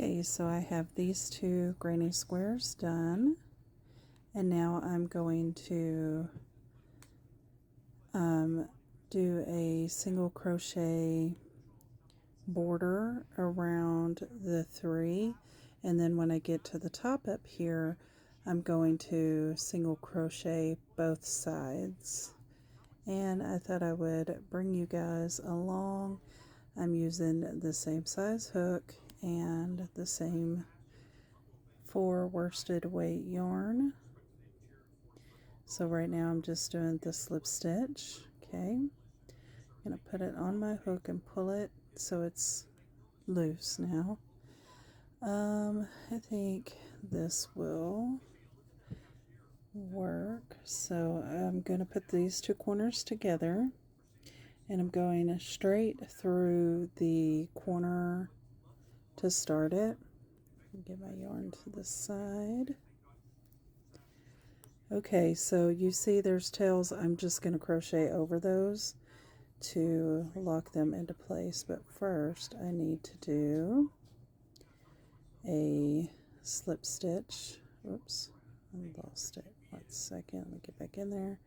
Okay, so I have these two granny squares done, and now I'm going to do a single crochet border around the three, and then when I get to the top up here, I'm going to single crochet both sides. And I thought I would bring you guys along. I'm using the same size hook and the same 4 worsted weight yarn. So right now I'm just doing the slip stitch. Okay, I'm going to put it on my hook and pull it so it's loose now. I think this will work. So I'm going to put these two corners together, and I'm going straight through the corner to start it. Get my yarn to the side. Okay, so you see there's tails. I'm just going to crochet over those to lock them into place, but first I need to do a slip stitch. Oops, I lost it. 1 second, let me get back in there.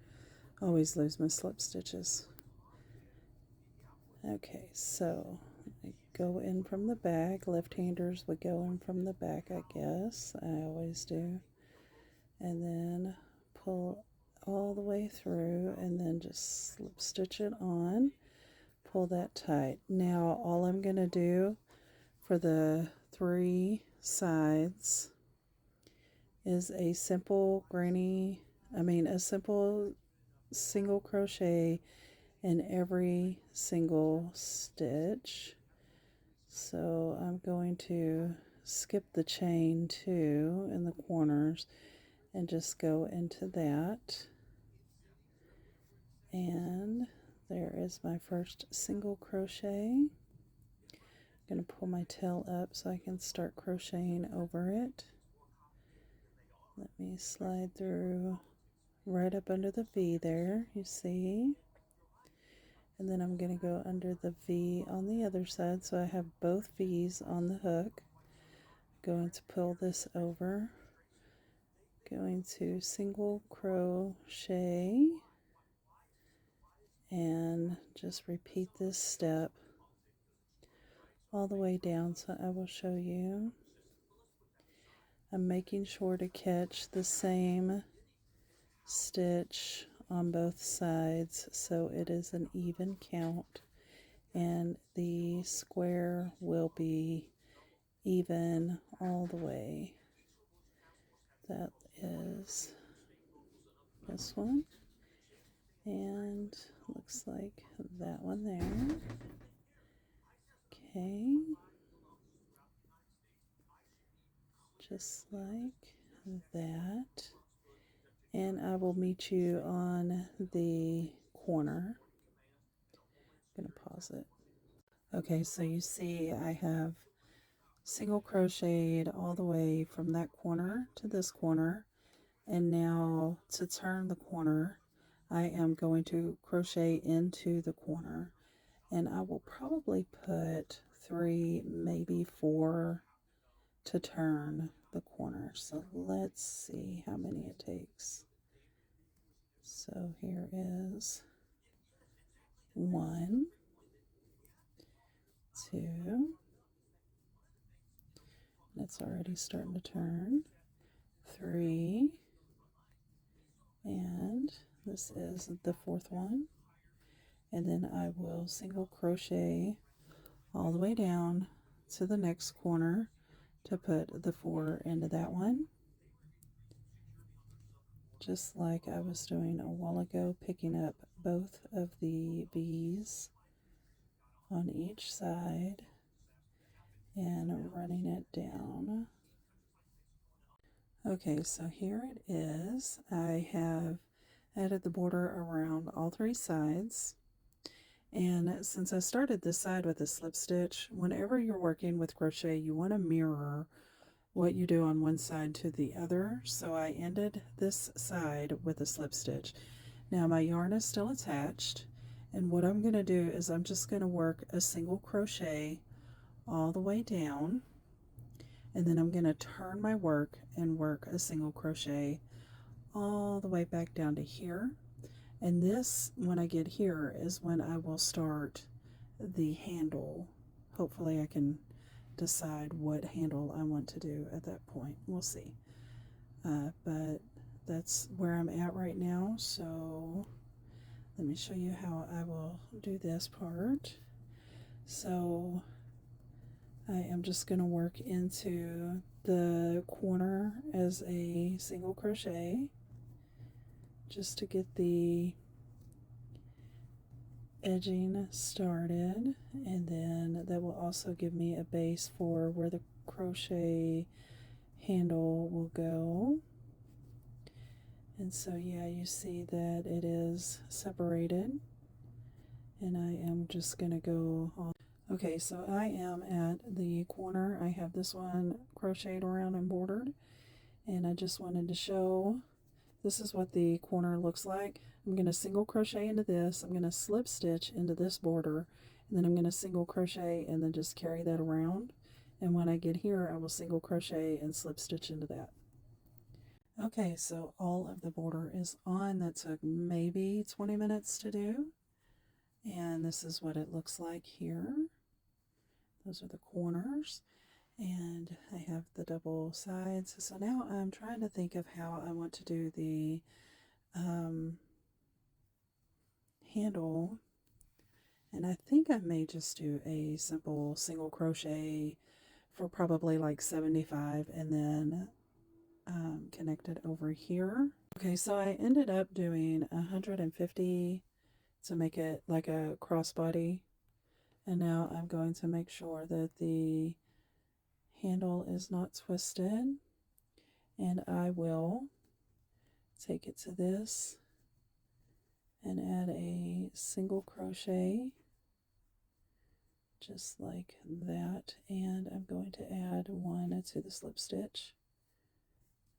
Always lose my slip stitches. Okay, so I go in from the back. Left-handers would go in from the back, I guess. I always do. And then pull all the way through, and then just slip stitch it on. Pull that tight. Now all I'm going to do for the 3 sides is a simple single crochet in every single stitch. So I'm going to skip the chain 2 in the corners and just go into that. And there is my first single crochet. I'm going to pull my tail up so I can start crocheting over it. Let me slide through right up under the V there, you see. And then I'm going to go under the V on the other side, so I have both V's on the hook. Going to pull this over. Going to single crochet and just repeat this step all the way down, so I will show you. I'm making sure to catch the same stitch on both sides so it is an even count, and the square will be even all the way. That is this one, and looks like that one there. Okay, just like that, and I will meet you on the corner. I'm gonna pause it. Okay, so you see I have single crocheted all the way from that corner to this corner, and now to turn the corner I am going to crochet into the corner, and I will probably put 3, maybe 4 to turn the corner. So let's see how many it takes. So here is 1, 2, it's already starting to turn, 3, and this is the 4th one, and then I will single crochet all the way down to the next corner to put the 4 into that one, just like I was doing a while ago, picking up both of the V's on each side and running it down. Okay, so here it is. I have added the border around all 3 sides. And since I started this side with a slip stitch, whenever you're working with crochet, you want to mirror what you do on one side to the other. So I ended this side with a slip stitch. Now my yarn is still attached, and what I'm going to do is I'm just going to work a single crochet all the way down, And then I'm going to turn my work and work a single crochet all the way back down to here. And this, when I get here, is when I will start the handle. Hopefully I can decide what handle I want to do at that point. We'll see. But that's where I'm at right now. So let me show you how I will do this part. So I am just going to work into the corner as a single crochet just to get the edging started, and then that will also give me a base for where the crochet handle will go. And so yeah, you see that it is separated, and I am just going to go on. Okay, so I am at the corner. I have this one crocheted around and bordered, and I just wanted to show this is what the corner looks like. I'm going to single crochet into this, I'm going to slip stitch into this border, and then I'm going to single crochet and then just carry that around. And when I get here, I will single crochet and slip stitch into that. Okay, so all of the border is on. That took maybe 20 minutes to do. And this is what it looks like here. Those are the corners. And I have the double sides. So now I'm trying to think of how I want to do the handle, and I think I may just do a simple single crochet for probably like 75 and then connect it over here. Okay, so I ended up doing 150 to make it like a crossbody, and now I'm going to make sure that the handle is not twisted, and I will take it to this and add a single crochet just like that, and I'm going to add one to the slip stitch.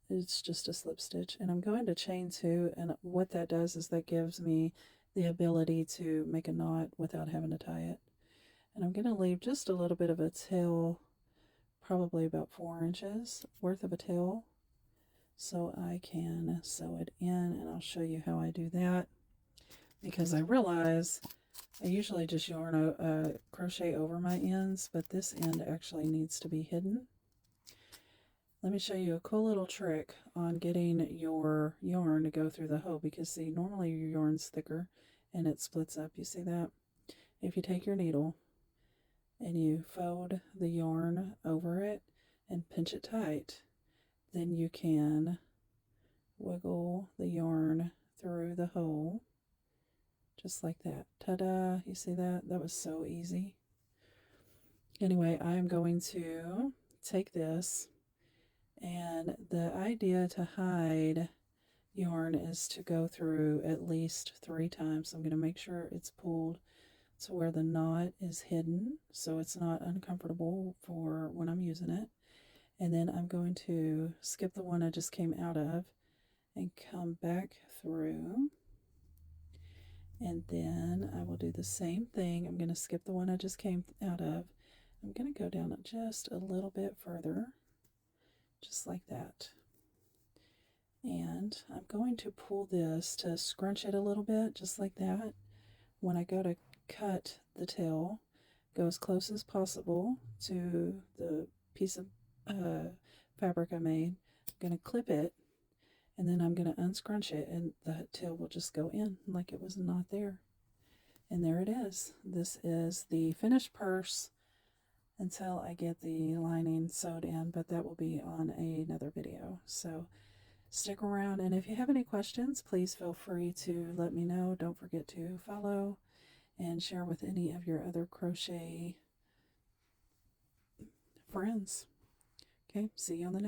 It's just a slip stitch, and I'm going to chain two, and what that does is that gives me the ability to make a knot without having to tie it. And I'm going to leave just a little bit of a tail, probably about 4 inches worth of a tail, so I can sew it in, and I'll show you how I do that, because I realize I usually just yarn crochet over my ends, but this end actually needs to be hidden. Let me show you a cool little trick on getting your yarn to go through the hole, because see, normally your yarn's thicker and it splits up. You see that? If you take your needle and you fold the yarn over it and pinch it tight, then you can wiggle the yarn through the hole. Just like that. Ta-da! You see that? That was so easy. Anyway, I'm going to take this, and the idea to hide yarn is to go through at least 3 times. I'm going to make sure it's pulled to where the knot is hidden, so it's not uncomfortable for when I'm using it. And then I'm going to skip the one I just came out of and come back through. And then I will do the same thing. I'm going to skip the one I just came out of. I'm going to go down just a little bit further, just like that. And I'm going to pull this to scrunch it a little bit, just like that. When I go to cut the tail, go as close as possible to the piece of fabric I made. I'm going to clip it, and then I'm going to unscrunch it, and the tail will just go in like it was not there. And there it is. This is the finished purse until I get the lining sewed in, but that will be on another video. So stick around, and if you have any questions, please feel free to let me know. Don't forget to follow and share with any of your other crochet friends. Okay, see you on the next